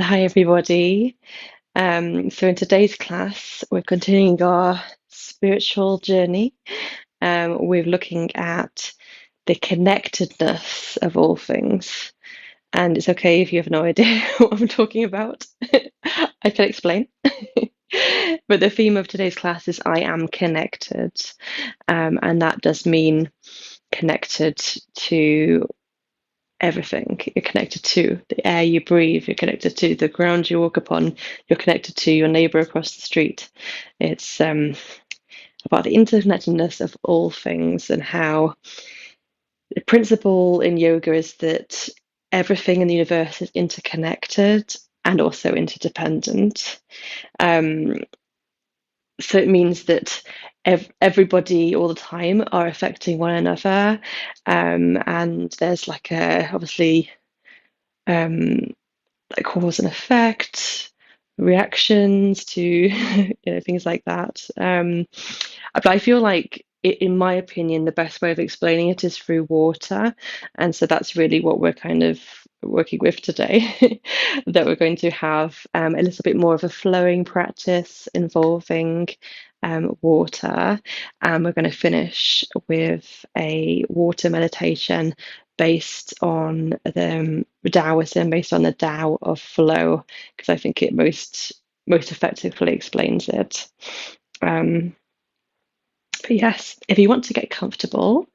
Hi, everybody. So in today's class, we're continuing our spiritual journey. We're looking at the connectedness of all things. And it's okay if you have no idea what I'm talking about. I can explain. But the theme of today's class is I am connected. And that does mean connected to everything. You're connected to the air you breathe, you're connected to the ground you walk upon, you're connected to your neighbor across the street. It's about the interconnectedness of all things, and how the principle in yoga is that everything in the universe is interconnected and also interdependent. Um, so it means that everybody all the time are affecting one another, and there's like a obviously um, like cause and effect, reactions to things like that. But I feel like, in my opinion, the best way of explaining it is through water, and so that's really what we're kind of working with today. That we're going to have a little bit more of a flowing practice involving water, and we're going to finish with a water meditation based on the Taoism, based on the Tao of flow, because I think it most effectively explains it. Um, but yes, if you want to get comfortable,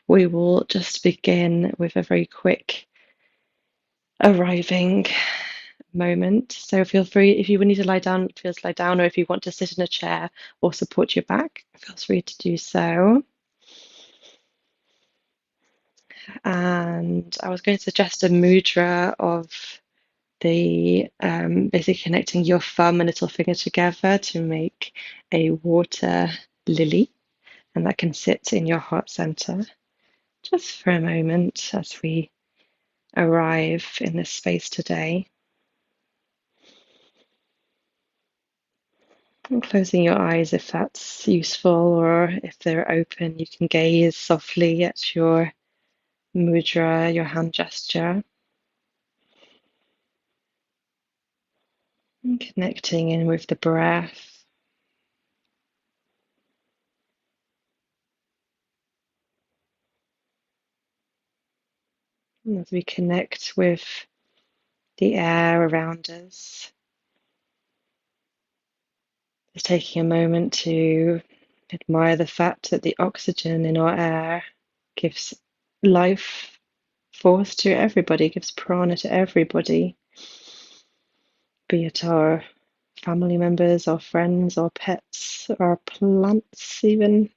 we will just begin with a very quick arriving moment. So feel free, if you need to lie down, feel to lie down, or if you want to sit in a chair or support your back, feel free to do so. And I was going to suggest a mudra of the basically connecting your thumb and little finger together to make a water lily, and that can sit in your heart center just for a moment as we arrive in this space today. And closing your eyes if that's useful, or if they're open, you can gaze softly at your mudra, your hand gesture, and connecting in with the breath. And as we connect with the air around us, just taking a moment to admire the fact that the oxygen in our air gives life force to everybody, gives prana to everybody, be it our family members, our friends, our pets, our plants, even.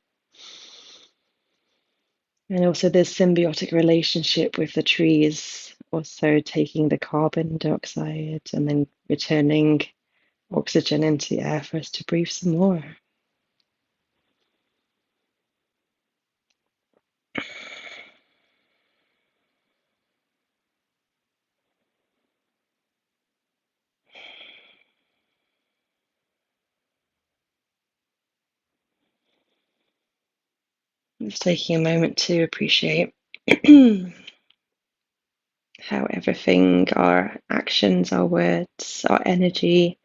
And also, this symbiotic relationship with the trees, also taking the carbon dioxide and then returning oxygen into the air for us to breathe some more. Just taking a moment to appreciate how everything, our actions, our words, our energy,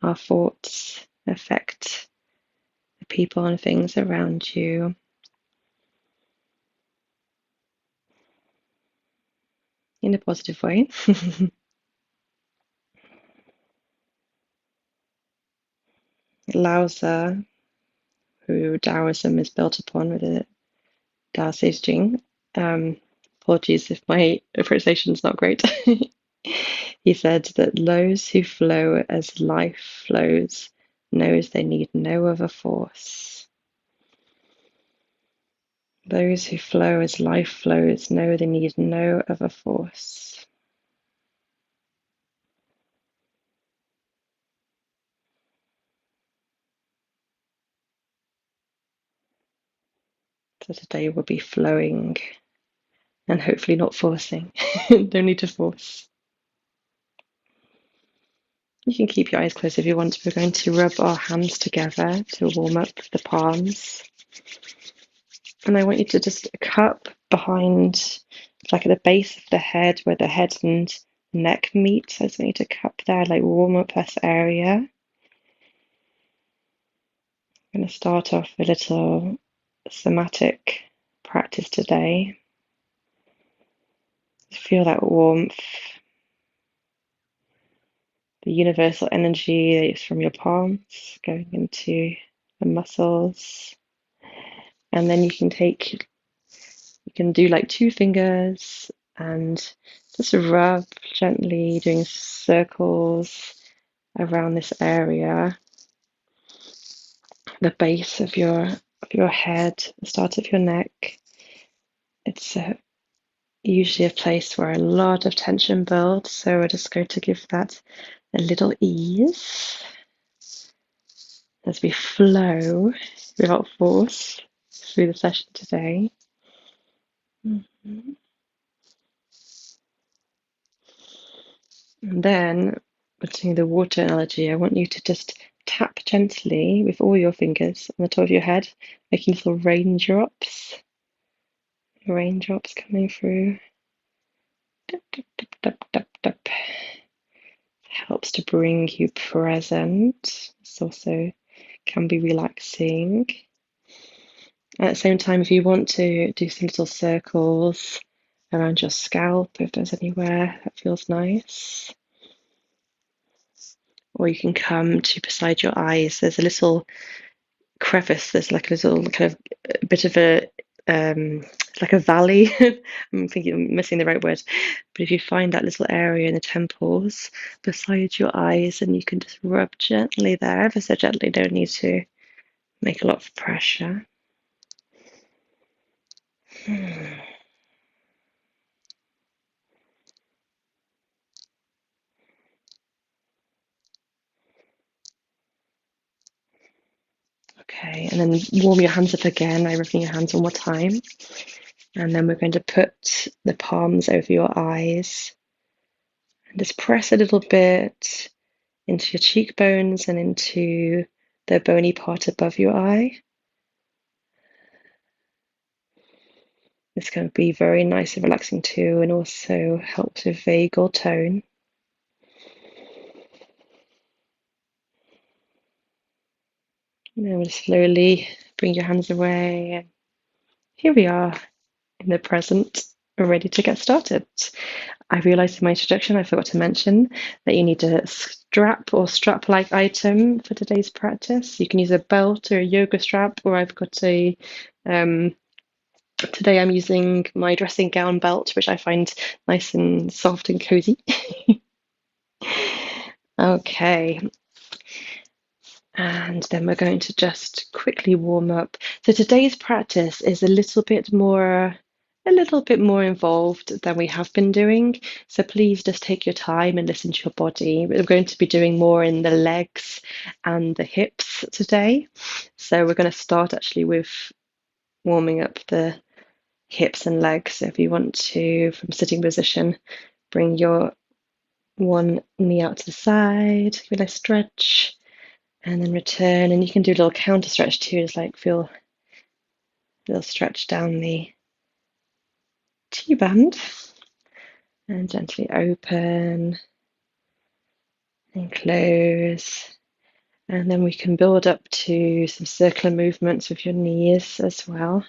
our thoughts affect the people and things around you. In a positive way. Laozi, who Taoism is built upon with the Tao Te Ching. Apologies if my pronunciation is not great. He said that those who flow as life flows knows they need no other force. Those who flow as life flows know they need no other force. So today we'll be flowing and hopefully not forcing. Don't need to force. You can keep your eyes closed if you want. We're going to rub our hands together to warm up the palms. And I want you to just cup behind, like at the base of the head, where the head and neck meet. So I just want you to cup there, like warm up this area. I'm going to start off a little somatic practice today. Just feel that warmth, the universal energy that is from your palms going into the muscles. And then you can do like 2 fingers and just rub gently, doing circles around this area, the base of your head, the start of your neck. It's usually a place where a lot of tension builds, so we're just going to give that a little ease as we flow without force through the session today. And then, continuing the water analogy, I want you to just tap gently with all your fingers on the top of your head, making little raindrops coming through. Dup, dup, dup, dup, dup, dup. Helps to bring you present. This also can be relaxing. At the same time, if you want to do some little circles around your scalp, if there's anywhere that feels nice, or you can come to beside your eyes. There's a little crevice. There's like a little kind of bit of a like a valley. I'm thinking I'm missing the right word, but if you find that little area in the temples beside your eyes, and you can just rub gently there, ever so gently, don't need to make a lot of pressure. Okay, and then warm your hands up again by rubbing your hands one more time. And then we're going to put the palms over your eyes and just press a little bit into your cheekbones and into the bony part above your eye. This can be very nice and relaxing too, and also helps with vagal tone. And then we'll slowly bring your hands away. And here we are in the present, ready to get started. I realized in my introduction, I forgot to mention that you need a strap or strap-like item for today's practice. You can use a belt or a yoga strap, or I've got a today I'm using my dressing gown belt, which I find nice and soft and cozy. Okay. And then we're going to just quickly warm up. So today's practice is a little bit more involved than we have been doing. So please just take your time and listen to your body. We're going to be doing more in the legs and the hips today. So we're going to start actually with warming up the hips and legs. So if you want to, from sitting position, bring your one knee out to the side, give it a stretch, and then return. And you can do a little counter stretch too, just like feel a little stretch down the T-band, and gently open and close. And then we can build up to some circular movements with your knees as well.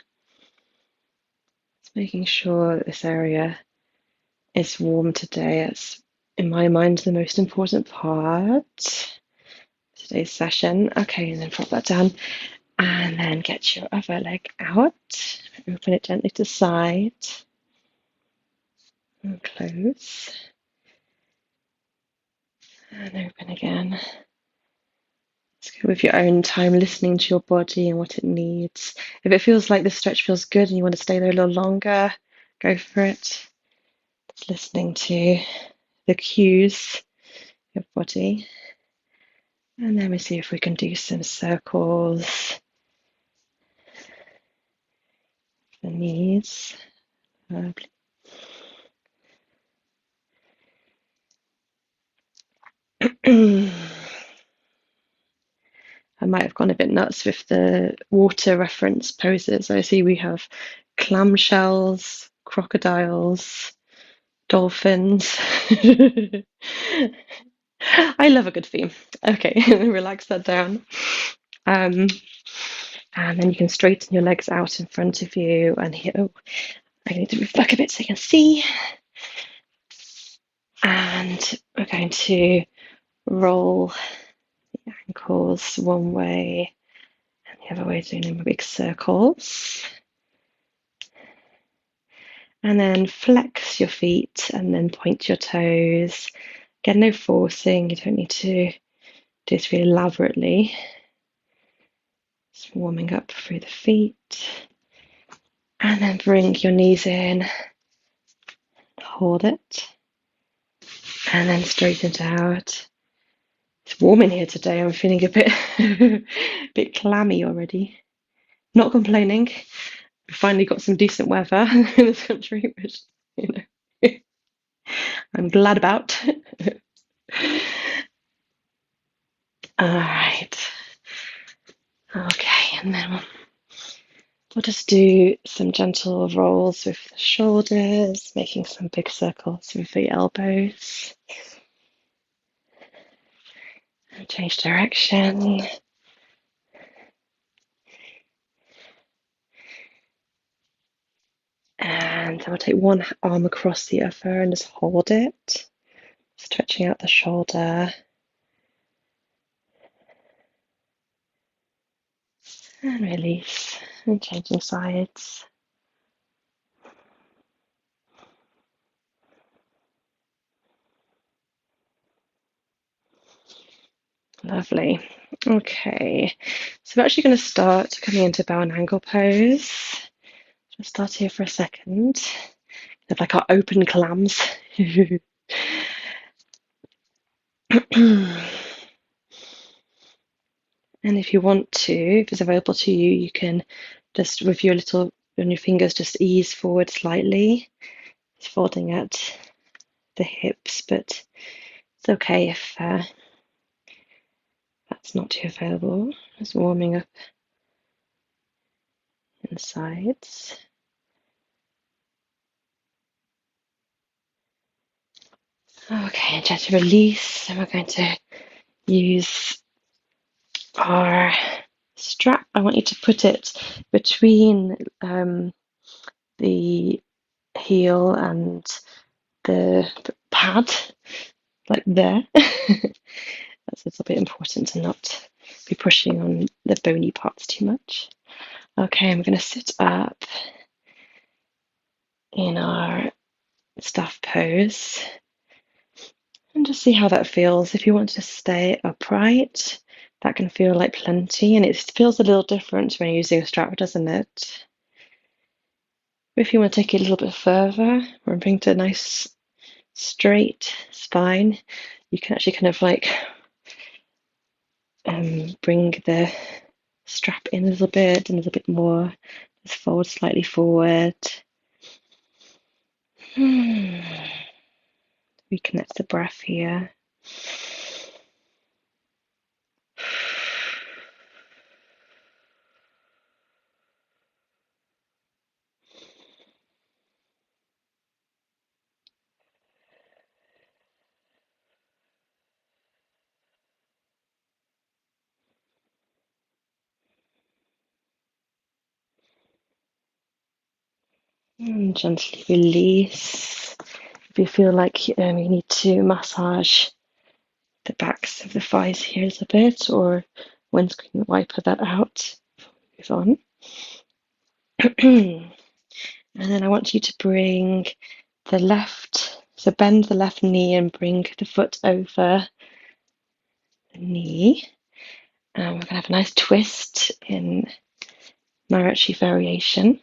Just making sure that this area is warm today. It's, in my mind, the most important part of today's session. Okay, and then drop that down. And then get your other leg out. Open it gently to the side. And close. And open again. Just go with your own time, listening to your body and what it needs. If it feels like this stretch feels good and you want to stay there a little longer, go for it. Just listening to the cues of your body. And then we see if we can do some circles. The knees. Lovely. I might have gone a bit nuts with the water reference poses. I see we have clamshells, crocodiles, dolphins. I love a good theme. Okay, relax that down. Um, and then you can straighten your legs out in front of you. And here, oh, I need to move back a bit so you can see. And we're going to roll the ankles one way and the other way, doing them big circles. And then flex your feet and then point your toes. Again, no forcing. You don't need to do this really elaborately. Just warming up through the feet. And then bring your knees in. Hold it. And then straighten it out. It's warm in here today. I'm feeling a bit clammy already. Not complaining. We finally got some decent weather in this country, which, you know, I'm glad about. All right. Okay, and then we'll just do some gentle rolls with the shoulders, making some big circles with the elbows. And change direction. And I'll take one arm across the other and just hold it, stretching out the shoulder. And release, and changing sides. Lovely. Okay, so we're actually going to start coming into bow and angle pose. Just start here for a second. They're like our open clams. And if you want to, if it's available to you, you can just with your little on your fingers just ease forward slightly, just folding at the hips, but it's okay if that's not too available. Just warming up in the sides. Okay, and just release, and we're going to use our strap. I want you to put it between the heel and the pad, like there. That's a little bit important to not be pushing on the bony parts too much. Okay, and we're going to sit up in our staff pose and just see how that feels. If you want to stay upright, that can feel like plenty, and it feels a little different when you're using a strap, doesn't it? If you want to take it a little bit further or bring to a nice straight spine, you can actually kind of like bring the strap in a little bit more. Just fold slightly forward. Reconnect the breath here. And gently release. If you feel like you need to massage the backs of the thighs here a little bit, or windscreen wiper that out, move on. And then I want you to bring the left, so bend the left knee and bring the foot over the knee. And we're going to have a nice twist in Mariachi variation.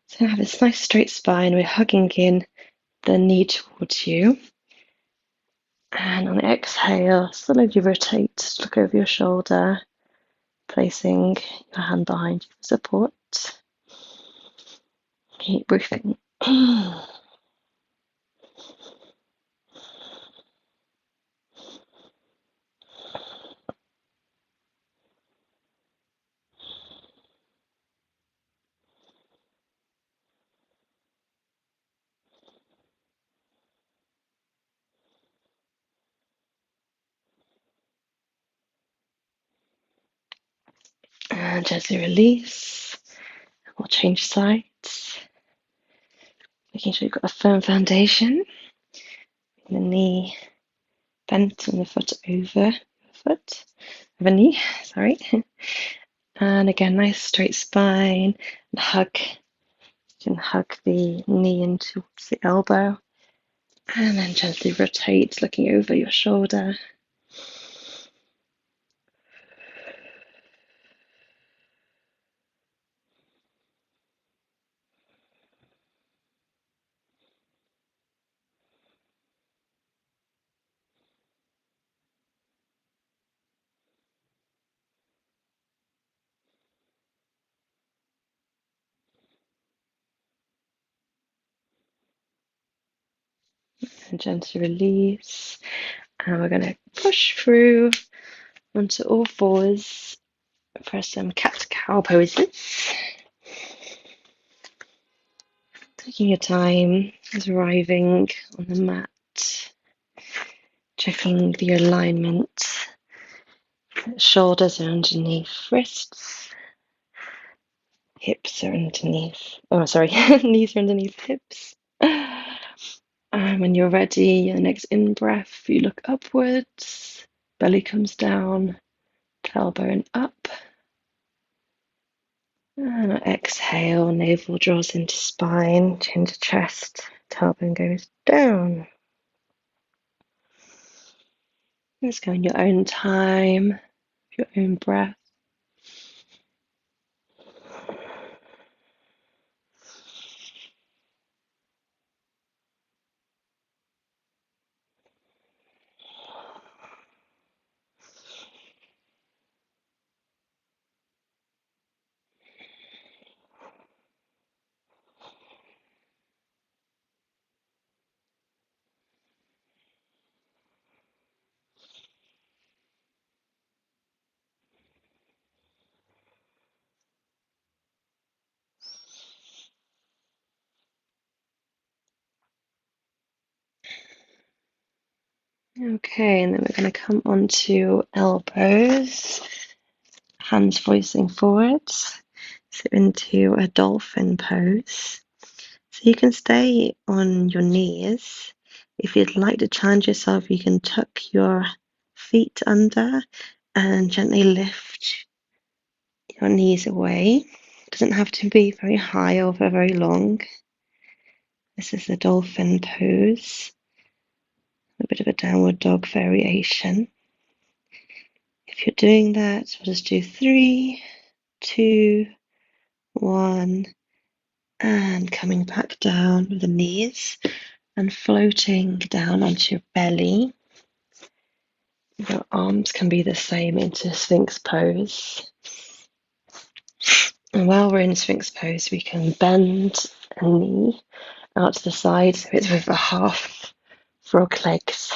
So I have this nice straight spine. We're hugging in the knee towards you. And on the exhale, slowly rotate, look over your shoulder, placing your hand behind you for support. Keep breathing. And gently release. We'll change sides. Making sure you've got a firm foundation. The knee bent and the foot over knee, sorry. And again, nice straight spine. And hug. You can hug the knee in towards the elbow. And then gently rotate, looking over your shoulder. And gently release. And we're going to push through onto all fours for some cat-cow poses. Taking your time as arriving on the mat, checking the alignment. Shoulders are underneath wrists, hips are underneath, knees are underneath hips. And when you're ready, your next in-breath, you look upwards, belly comes down, tailbone up. And exhale, navel draws into spine, chin to chest, tailbone goes down. Let's go in your own time, your own breath. Okay, and then we're going to come onto elbows, hands facing forwards, so into a dolphin pose. So you can stay on your knees. If you'd like to challenge yourself, you can tuck your feet under and gently lift your knees away. It doesn't have to be very high or very long. This is the dolphin pose, a bit of a downward dog variation. If you're doing that, we'll just do 3, 2, 1, and coming back down with the knees and floating down onto your belly. Your arms can be the same into Sphinx pose. And while we're in Sphinx pose, we can bend a knee out to the side, so it's with a half frog legs.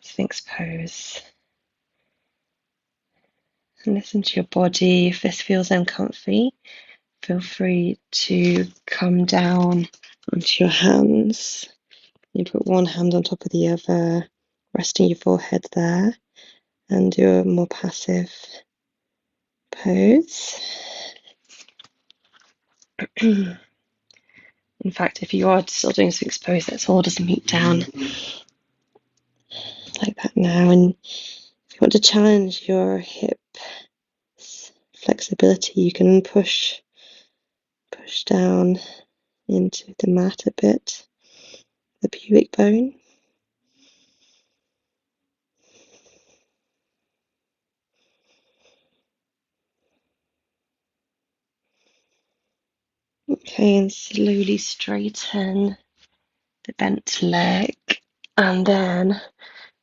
Sphinx pose. And listen to your body. If this feels uncomfy, feel free to come down onto your hands. You put one hand on top of the other, resting your forehead there, and do a more passive pose. In fact, if you are still doing Sphinx pose, let's all just meet down like that now. And if you want to challenge your hip flexibility, you can push down into the mat a bit, the pubic bone. Okay, and slowly straighten the bent leg, and then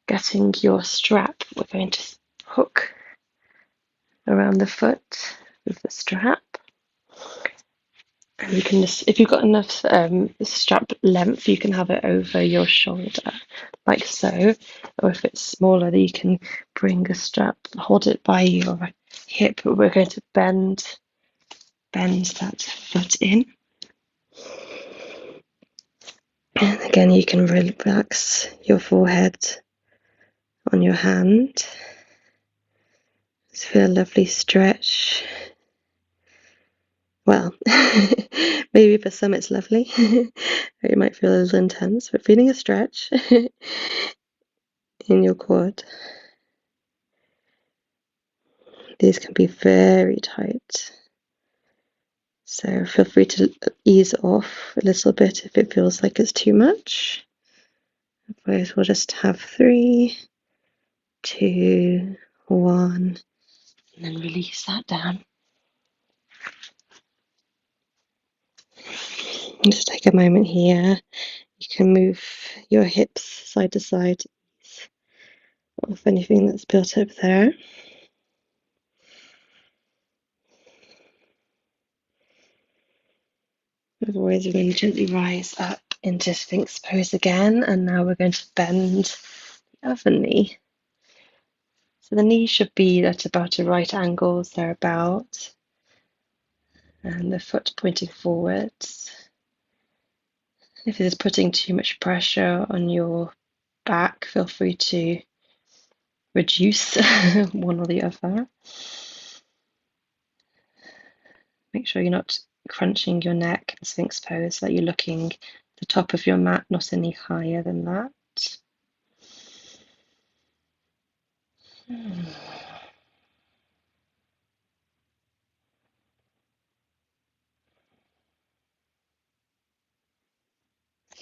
getting your strap, we're going to hook around the foot with the strap. And you can just, if you've got enough strap length, you can have it over your shoulder, like so. Or if it's smaller, then you can bring a strap, hold it by your hip. But we're going to bend that foot in. And again, you can relax your forehead on your hand. Just feel a lovely stretch. Well, maybe for some it's lovely. It might feel a little intense, but feeling a stretch in your quad. These can be very tight. So feel free to ease off a little bit if it feels like it's too much. Otherwise, we'll just have 3, 2, 1, and then release that down. And just take a moment here. You can move your hips side to side, ease off anything that's built up there. Otherwise, we're going to gently rise up into Sphinx pose again, and now we're going to bend the other knee. So the knee should be at about a right angles thereabout, and the foot pointing forwards. If it is putting too much pressure on your back, feel free to reduce one or the other. Make sure you're not crunching your neck in Sphinx pose, so that you're looking the top of your mat, not any higher than that.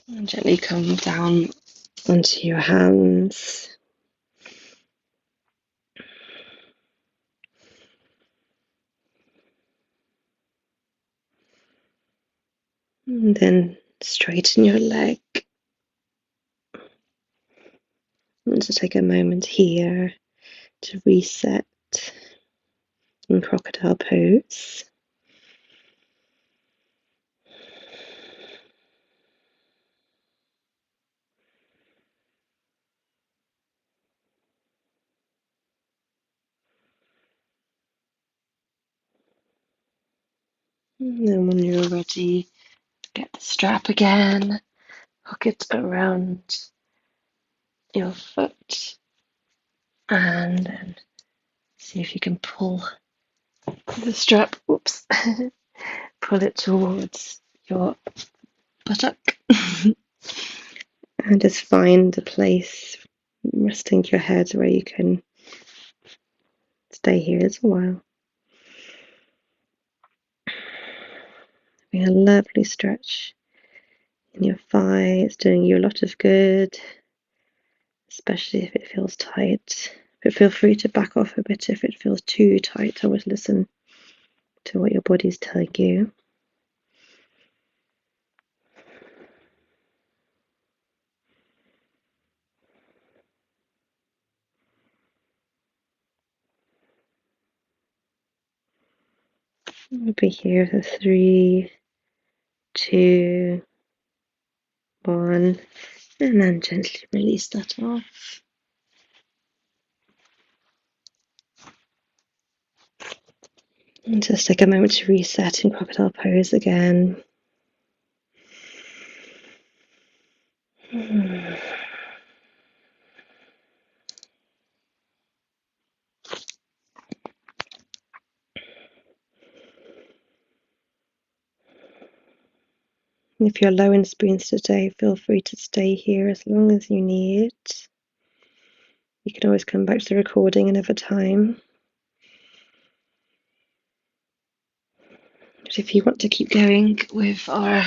And gently come down onto your hands. And then straighten your leg. And to take a moment here to reset in crocodile pose. And then when you're ready, get the strap again, hook it around your foot, and then see if you can pull the strap, whoops, pull it towards your buttock. And just find a place resting your head where you can stay here as a while. Having a lovely stretch in your thigh. It's doing you a lot of good, especially if it feels tight. But feel free to back off a bit if it feels too tight. Always listen to what your body's telling you. We'll be here for 3, 2, 1, and then gently release that off. And just take a moment to reset in crocodile pose again. If you're low in spoons today, feel free to stay here as long as you need. You can always come back to the recording another time. But if you want to keep going with our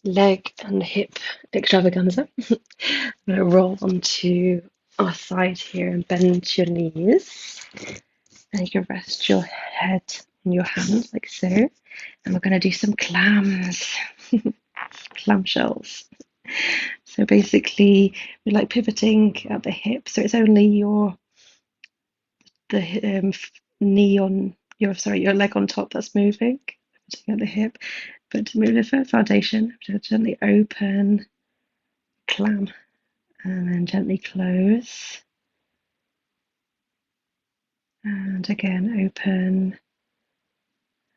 leg and hip extravaganza, I'm going to roll onto our side here and bend your knees. And you can rest your head on your hands like so. And we're going to do some clams, clamshells. So basically, we like pivoting at the hip. So it's only the knee on your leg on top that's moving, pivoting at the hip. But to move the foot foundation, gently open, clam, and then gently close. And again, open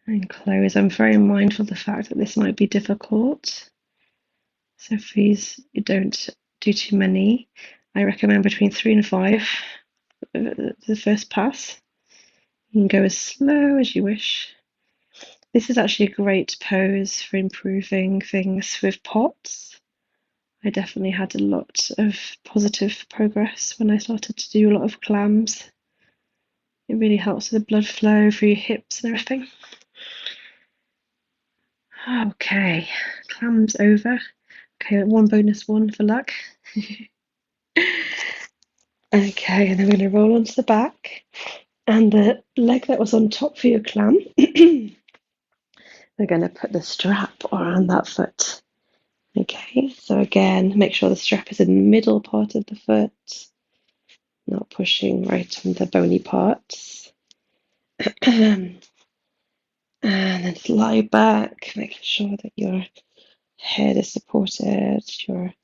and close. I'm very mindful of the fact that this might be difficult. So please, you don't do too many. I recommend between 3 and 5 the first pass. You can go as slow as you wish. This is actually a great pose for improving things with POTS. I definitely had a lot of positive progress when I started to do a lot of clams. It really helps with the blood flow through your hips and everything. Okay, clams over. Okay, one bonus one for luck. Okay, and then we're going to roll onto the back. And the leg that was on top for your clam, we're going to put the strap around that foot. Okay, so again, make sure the strap is in the middle part of the foot, not pushing right on the bony parts. And then just lie back, making sure that your head is supported, your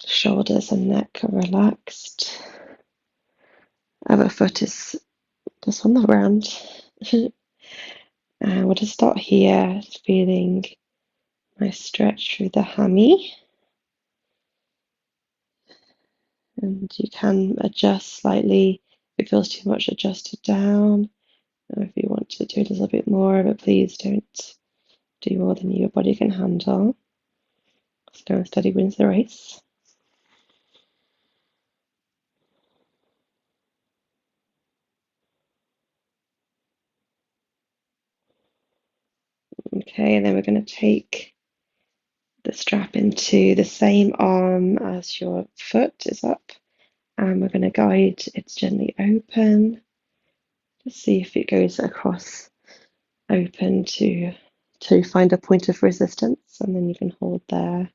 shoulders and neck are relaxed. Other foot is just on the ground. And we'll just start here, just feeling nice stretch through the hammy. And you can adjust slightly. If it feels too much, adjust it down. Or if you want to do a little bit more, but please don't do more than your body can handle. Slow and steady wins the race. Okay, and then we're going to take the strap into the same arm as your foot is up, and we're going to guide it gently open. Just see if it goes across open to find a point of resistance, and then you can hold there.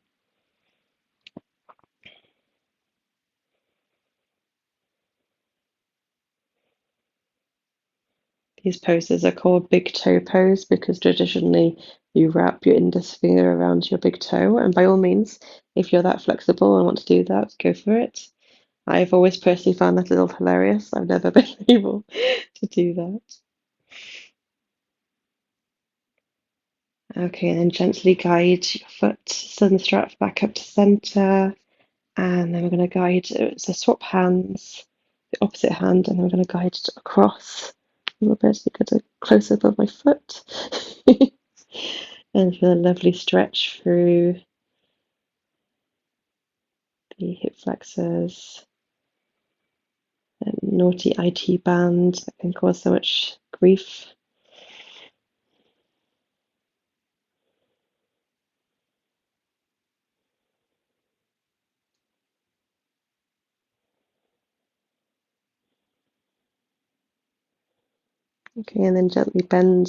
These poses are called big toe pose because traditionally you wrap your index finger around your big toe, and by all means, if you're that flexible and want to do that, go for it. I've always personally found that a little hilarious. I've never been able to do that. Okay, and then gently guide your foot, sun strap back up to center, and then we're going to guide, so swap hands, the opposite hand, and then we're going to guide it across a little bit to get a close up of my foot. And feel a lovely stretch through the hip flexors and naughty IT bands that can cause so much grief. Okay, and then gently bend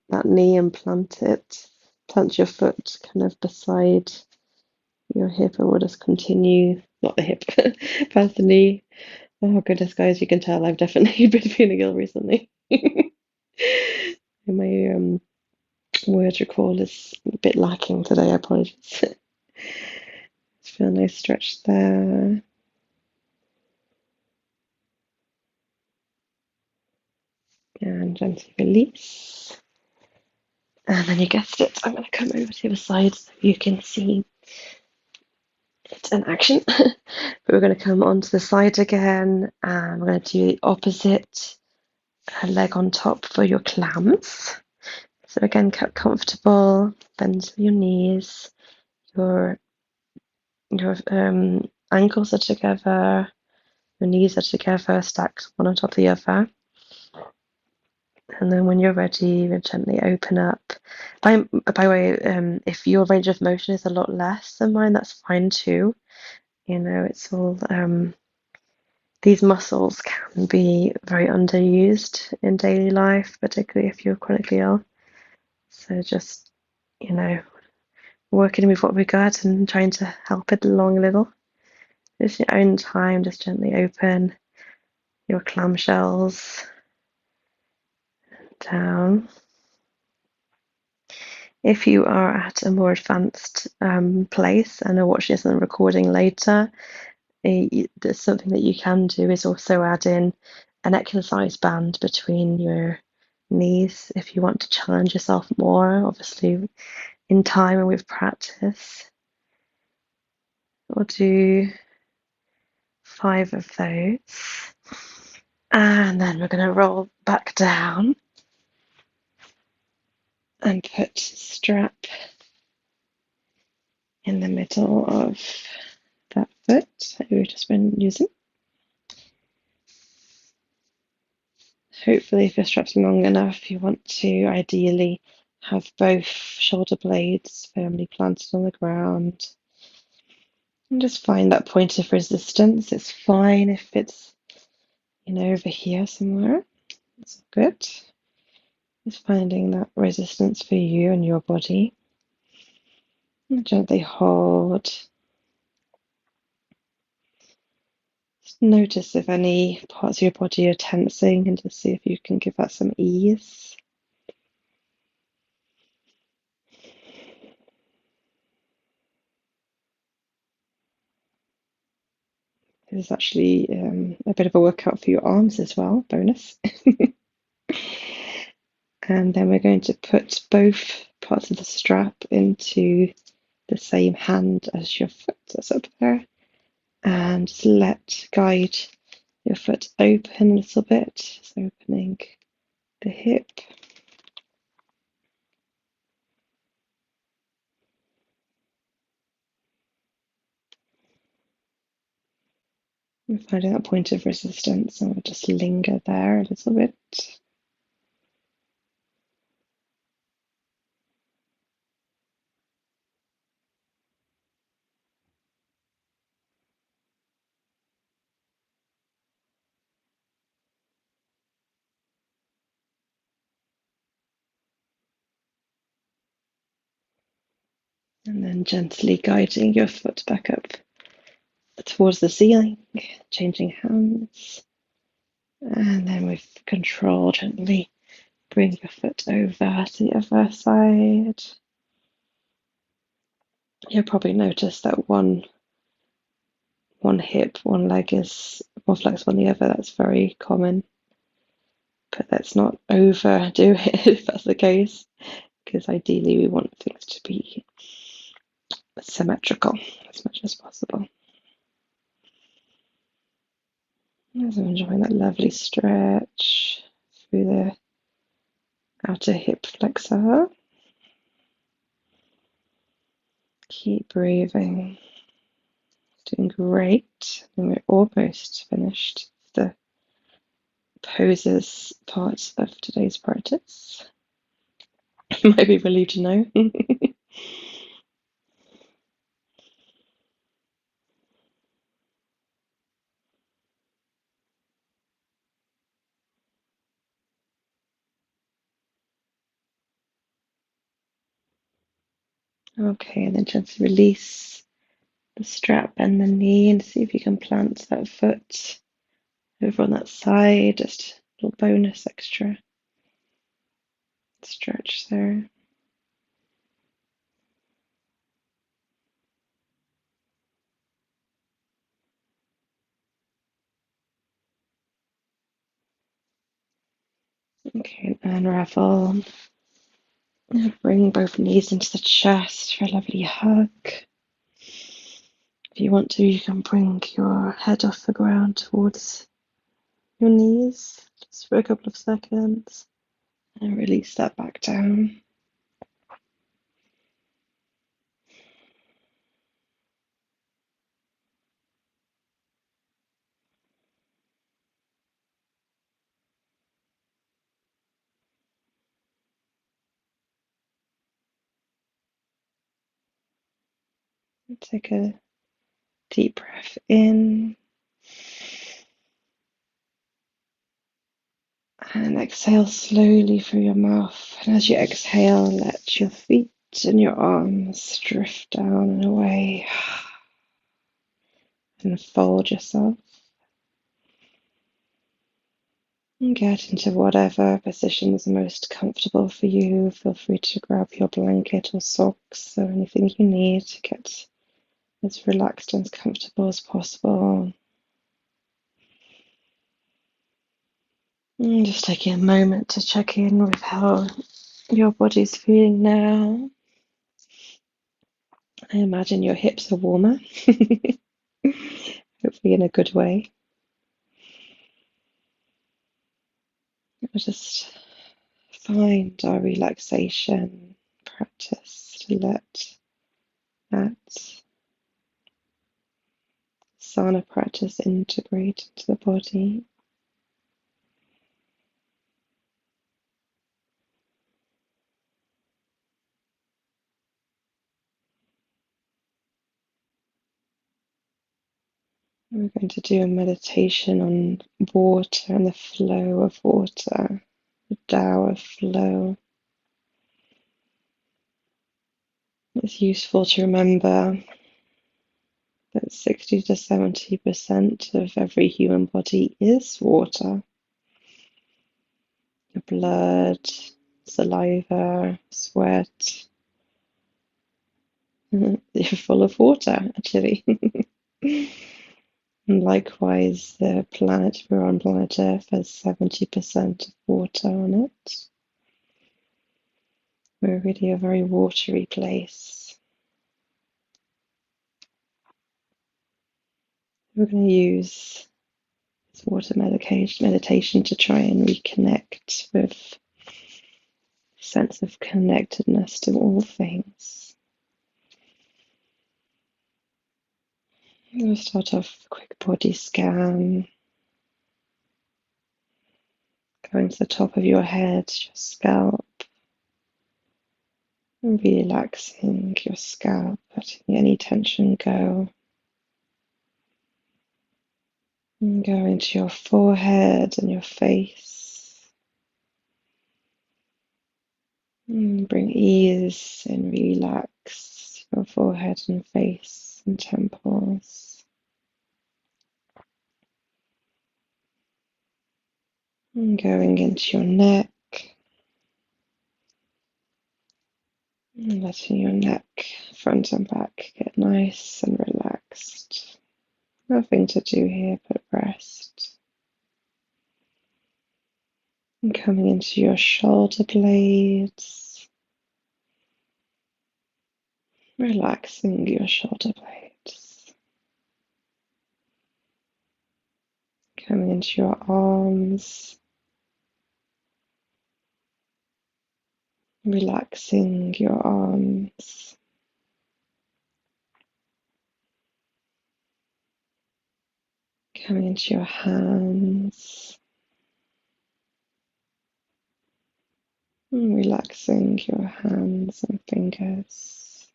that knee and plant it. Plant your foot kind of beside your hip, and we'll just continue. Not the hip, past the knee. Oh goodness, guys, you can tell I've definitely been feeling ill recently. My word recall is a bit lacking today. I apologize. Just feel a nice stretch there. And gently release. And then you guessed it, I'm going to come over to the side so you can see it in action. But we're going to come onto the side again, and we're going to do the opposite leg on top for your clams. So again, get comfortable, bend your knees, your ankles are together, your knees are together, stacked one on top of the other. And then when you're ready, you gently open up. By the way, if your range of motion is a lot less than mine, that's fine too. You know, it's all these muscles can be very underused in daily life, particularly if you're chronically ill. So just, you know, working with what we got and trying to help it along a little. Just your own time, just gently open your clamshells down. If you are at a more advanced place and are watching this on a recording later, there's something that you can do is also add in an exercise band between your knees if you want to challenge yourself more, obviously in time and with practice. We'll do 5 of those. And then we're going to roll back down and put strap in the middle of that foot that we've just been using. Hopefully, if your strap's long enough, you want to ideally have both shoulder blades firmly planted on the ground. And just find that point of resistance. It's fine if it's, over here somewhere. It's good. Just finding that resistance for you and your body. And gently hold. Just notice if any parts of your body are tensing and just see if you can give that some ease. This is actually a bit of a workout for your arms as well, bonus. And then we're going to put both parts of the strap into the same hand as your foot that's up there. And just guide your foot open a little bit, just opening the hip. And finding that point of resistance, and we'll just linger there a little bit. And then gently guiding your foot back up towards the ceiling, changing hands. And then with control, gently bring your foot over to the other side. You'll probably notice that one hip, one leg is more flexible than the other. That's very common. But let's not overdo it if that's the case, because ideally we want things to be symmetrical as much as possible. As I'm enjoying that lovely stretch through the outer hip flexor. Keep breathing. Doing great. And we're almost finished the poses part of today's practice. You might be relieved to know. Okay, and then just release the strap and the knee and see if you can plant that foot over on that side. Just a little bonus extra stretch there. Okay, unravel. Bring both knees into the chest for a lovely hug. If you want to, you can bring your head off the ground towards your knees just for a couple of seconds and release that back down. Take a deep breath in and exhale slowly through your mouth. And as you exhale, let your feet and your arms drift down and away. And fold yourself. And get into whatever position is most comfortable for you. Feel free to grab your blanket or socks or anything you need to get as relaxed and as comfortable as possible. And just taking a moment to check in with how your body's feeling now. I imagine your hips are warmer, hopefully in a good way. We'll just find our relaxation practice to let that asana practice integrate into the body. We're going to do a meditation on water and the flow of water, the Tao of flow. It's useful to remember that 60 to 70% of every human body is water. Your blood, saliva, sweat. You're full of water, actually. And likewise, the planet we're on, planet Earth, has 70% of water on it. We're really a very watery place. We're going to use this water meditation to try and reconnect with a sense of connectedness to all things. We'll start off with a quick body scan, going to the top of your head, your scalp, and relaxing your scalp, letting any tension go. And go into your forehead and your face. And bring ease and relax your forehead and face and temples. And going into your neck. And letting your neck, front and back, get nice and relaxed. Nothing to do here but rest. And coming into your shoulder blades, relaxing your shoulder blades. Coming into your arms, relaxing your arms. Coming into your hands, and relaxing your hands and fingers.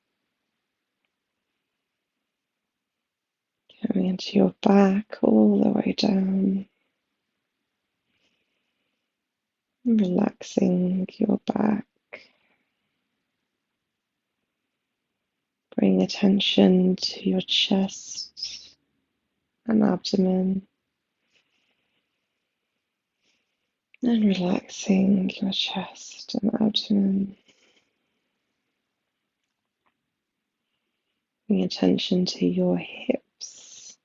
Coming into your back all the way down, and relaxing your back. Bring attention to your chest and abdomen, and relaxing your chest and abdomen. Bring attention to your hips,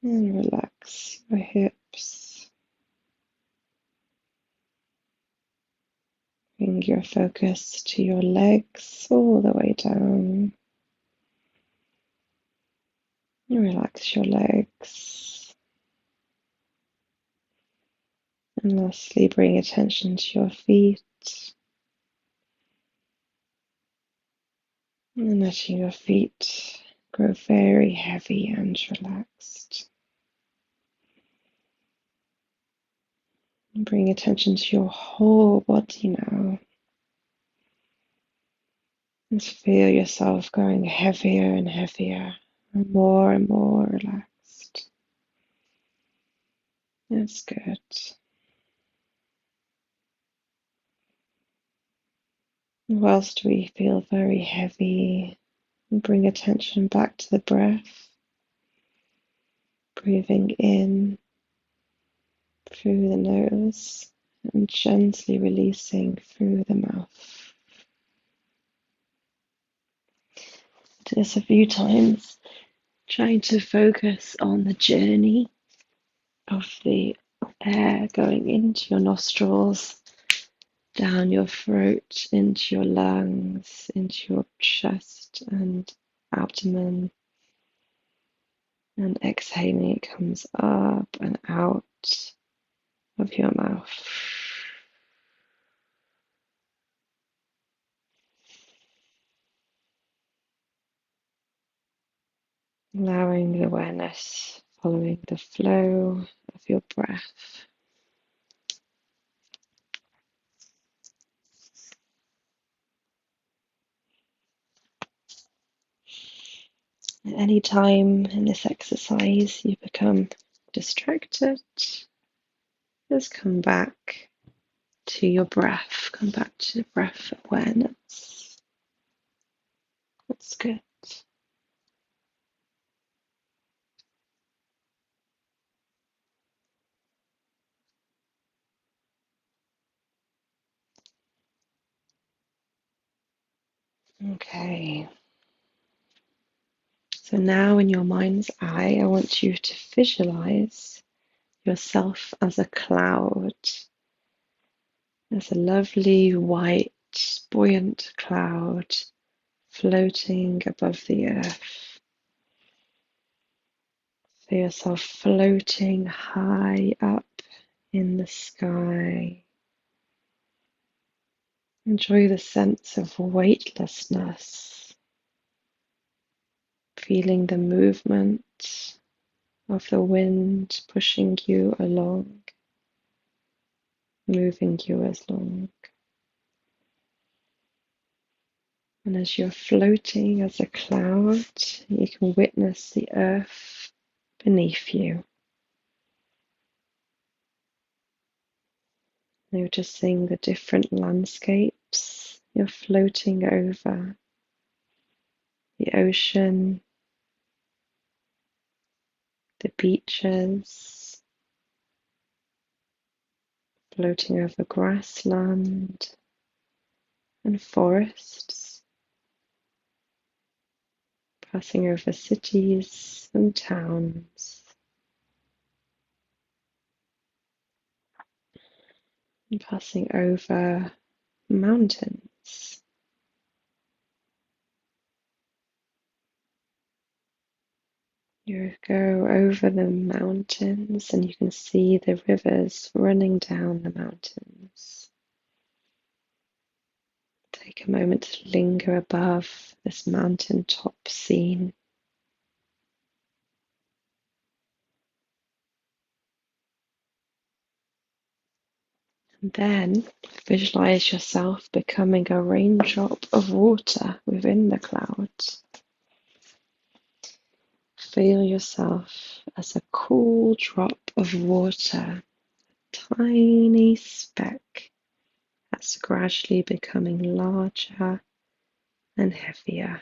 and relax your hips. Bring your focus to your legs all the way down. And relax your legs. And lastly, bring attention to your feet. And letting your feet grow very heavy and relaxed. And bring attention to your whole body now. Just feel yourself growing heavier and heavier, and more relaxed. That's good. Whilst we feel very heavy, bring attention back to the breath, breathing in through the nose and gently releasing through the mouth. Do this a few times, trying to focus on the journey of the air going into your nostrils, down your throat, into your lungs, into your chest and abdomen, And exhaling, it comes up and out of your mouth. Allowing the awareness following the flow of your breath. At any time in this exercise you become distracted, just come back to your breath, come back to breath awareness. That's good. Okay. So now in your mind's eye, I want you to visualize yourself as a cloud, as a lovely white, buoyant cloud floating above the earth. Feel yourself floating high up in the sky. Enjoy the sense of weightlessness, feeling the movement of the wind pushing you along, moving you along. And as you're floating as a cloud, you can witness the earth beneath you. Noticing the different landscapes you're floating over, the ocean, the beaches, floating over grassland and forests, passing over cities and towns, and passing over mountains. You go over the mountains and you can see the rivers running down the mountains. Take a moment to linger above this mountaintop scene. And then visualize yourself becoming a raindrop of water within the clouds. Feel yourself as a cool drop of water, tiny speck that's gradually becoming larger and heavier,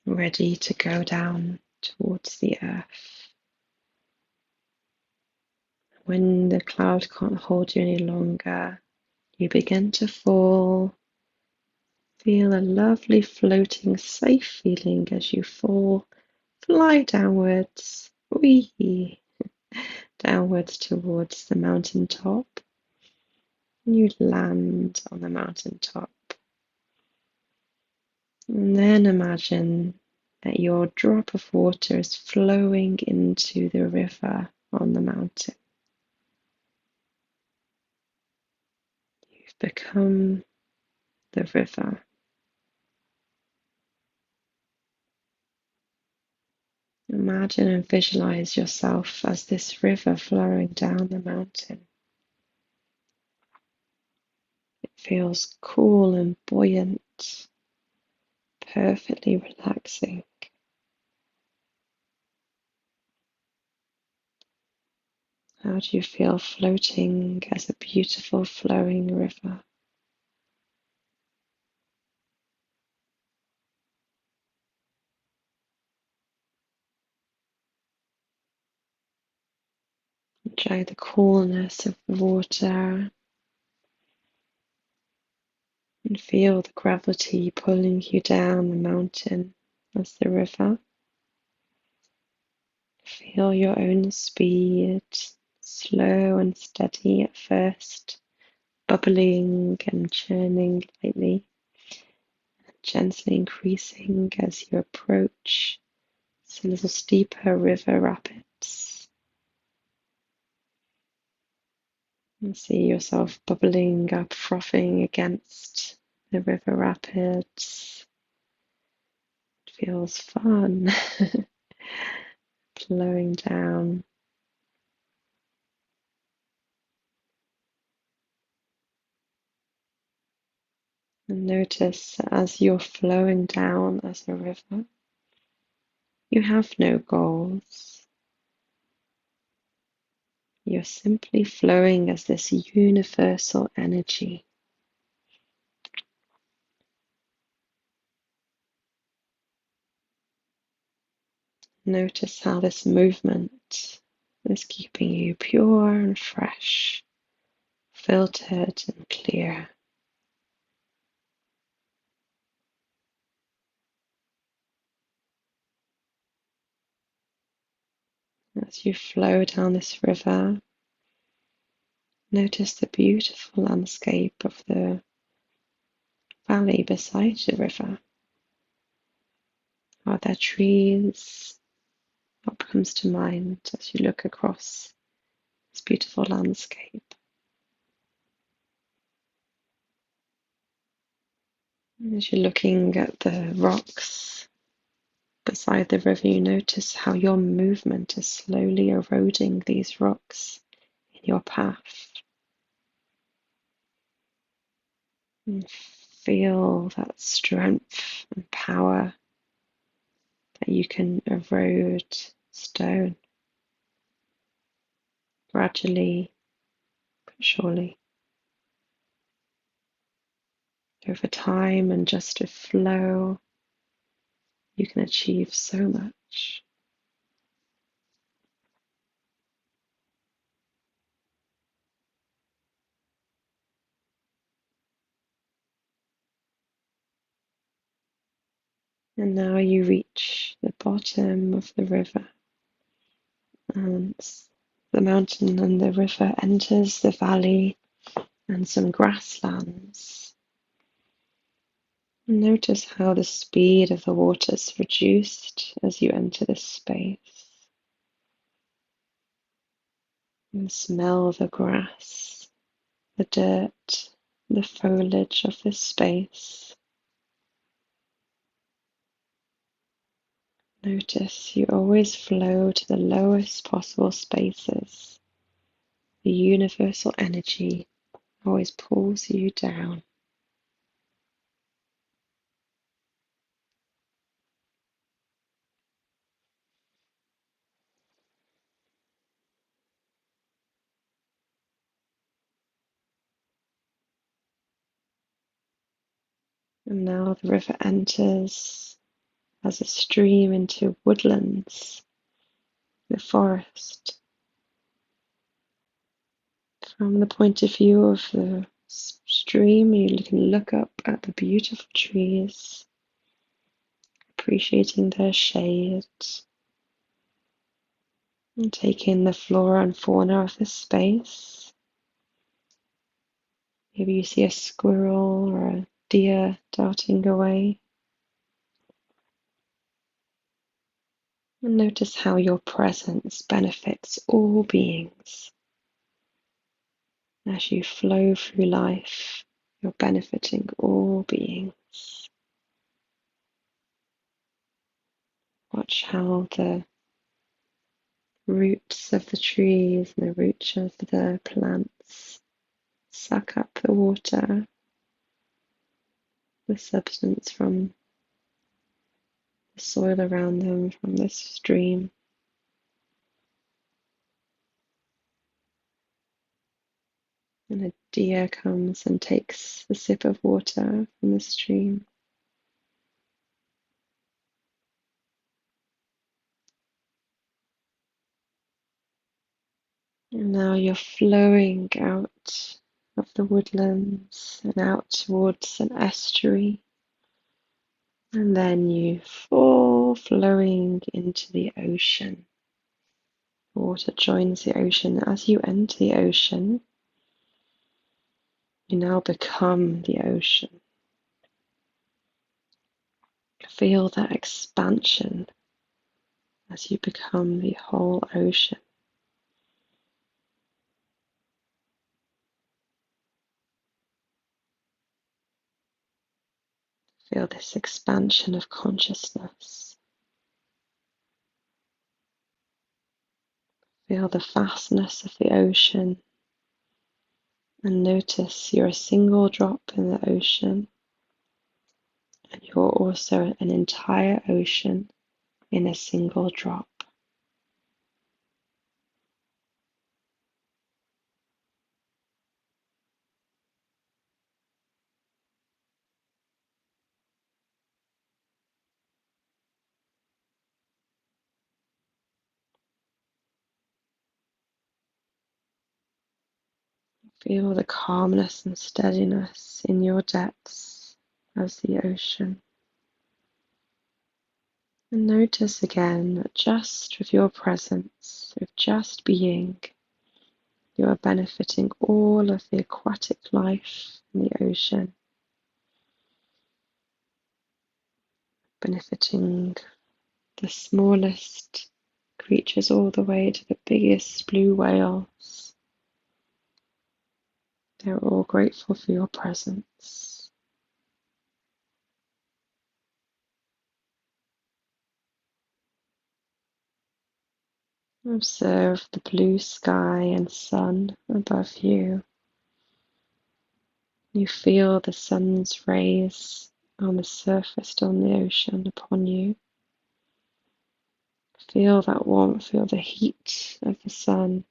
ready to go down towards the earth. When the cloud can't hold you any longer, you begin to fall. Feel a lovely floating, safe feeling as you fall, fly downwards, wee, downwards towards the mountain top. You land on the mountain top. And then imagine that your drop of water is flowing into the river on the mountain. You've become the river. Imagine and visualize yourself as this river flowing down the mountain. It feels cool and buoyant, perfectly relaxing. How do you feel floating as a beautiful flowing river? Enjoy the coolness of the water and feel the gravity pulling you down the mountain as the river. Feel your own speed, slow and steady at first, bubbling and churning lightly, gently increasing as you approach It's a little steeper river rapids. And see yourself bubbling up, frothing against the river rapids. It feels fun. Flowing down. And notice as you're flowing down as a river, you have no goals. You're simply flowing as this universal energy. Notice how this movement is keeping you pure and fresh, filtered and clear. As you flow down this river, notice the beautiful landscape of the valley beside the river. Are there trees? What comes to mind as you look across this beautiful landscape? As you're looking at the rocks beside the river, you notice how your movement is slowly eroding these rocks in your path. And feel that strength and power that you can erode stone gradually but surely over time, and just to flow, you can achieve so much. And now you reach the bottom of the river, and the mountain and the river enters the valley and some grasslands. And notice how the speed of the water is reduced as you enter this space. And smell the grass, the dirt, the foliage of this space. Notice you always flow to the lowest possible spaces. The universal energy always pulls you down. And now the river enters as a stream into woodlands, the forest. From the point of view of the stream, you can look up at the beautiful trees, appreciating their shade, and take in the flora and fauna of this space. Maybe you see a squirrel or a deer darting away. And notice how your presence benefits all beings. As you flow through life, you're benefiting all beings. Watch how the roots of the trees and the roots of the plants suck up the water, the substance from the soil around them, from this stream. And a deer comes and takes a sip of water from the stream. And now you're flowing out of the woodlands and out towards an estuary. And then you fall flowing into the ocean. The water joins the ocean. As you enter the ocean, you now become the ocean. Feel that expansion as you become the whole ocean. Feel this expansion of consciousness. Feel the vastness of the ocean and notice you're a single drop in the ocean, and you're also an entire ocean in a single drop. Feel the calmness and steadiness in your depths as the ocean. And notice again that just with your presence, with just being, you are benefiting all of the aquatic life in the ocean, benefiting the smallest creatures all the way to the biggest blue whales. They're all grateful for your presence. Observe the blue sky and sun above you. You feel the sun's rays on the surface on the ocean upon you. Feel that warmth, feel the heat of the sun,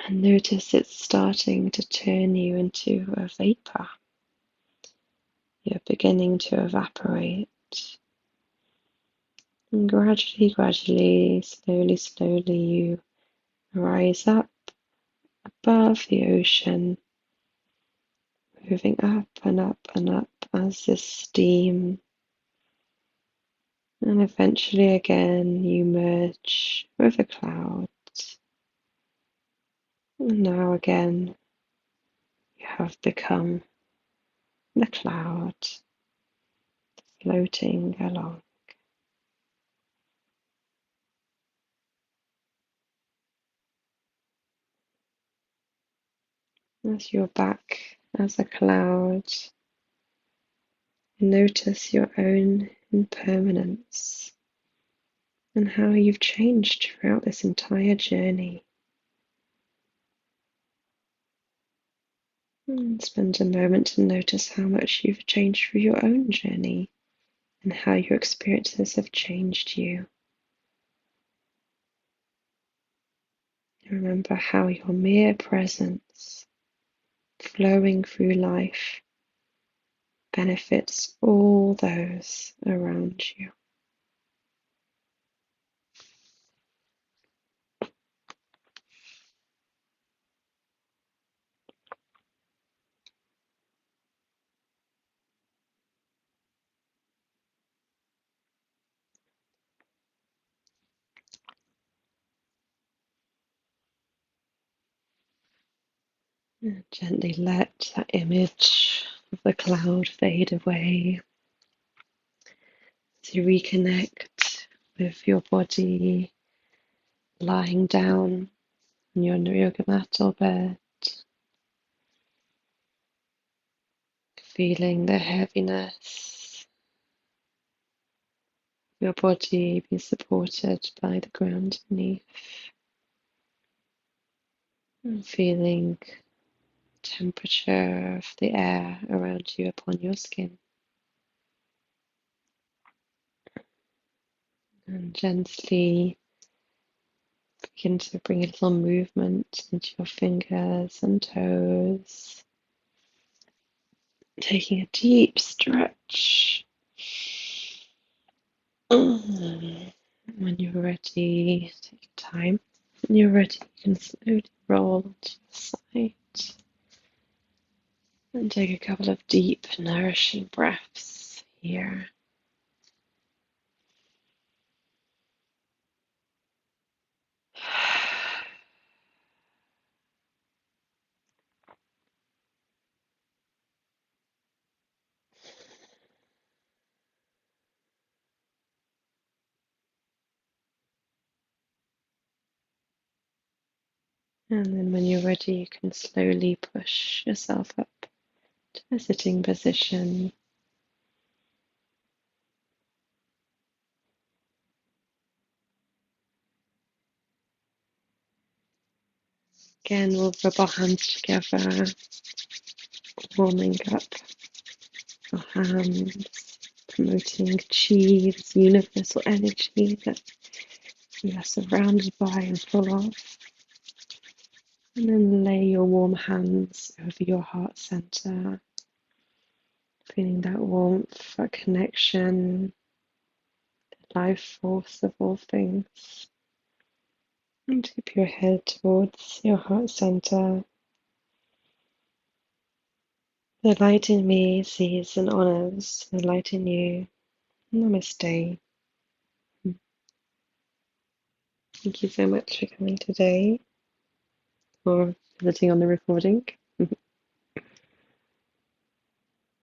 and notice it's starting to turn you into a vapor. You're beginning to evaporate. And gradually, slowly, you rise up above the ocean, moving up and up and up as this steam. And eventually again you merge with the clouds. And now again you have become the cloud floating along. As you're back as a cloud, notice your own impermanence and how you've changed throughout this entire journey. And spend a moment to notice how much you've changed through your own journey and how your experiences have changed you. Remember how your mere presence flowing through life benefits all those around you. And gently let that image of the cloud fade away as you reconnect with your body lying down on your yoga mat or bed, feeling the heaviness of your body being supported by the ground beneath, and feeling temperature of the air around you upon your skin. And gently begin to bring a little movement into your fingers and toes. Taking a deep stretch. When you're ready, take your time. When you're ready, you can slowly roll to the side and take a couple of deep, nourishing breaths here. And then when you're ready, you can slowly push yourself up to a sitting position. Again, we'll rub our hands together, warming up our hands, promoting chi, this universal energy that we are surrounded by and full of. And then lay your warm hands over your heart center, feeling that warmth, that connection, the life force of all things. And tip your head towards your heart center. The light in me sees and honors the light in you. Namaste. Thank you so much for coming today or visiting on the recording.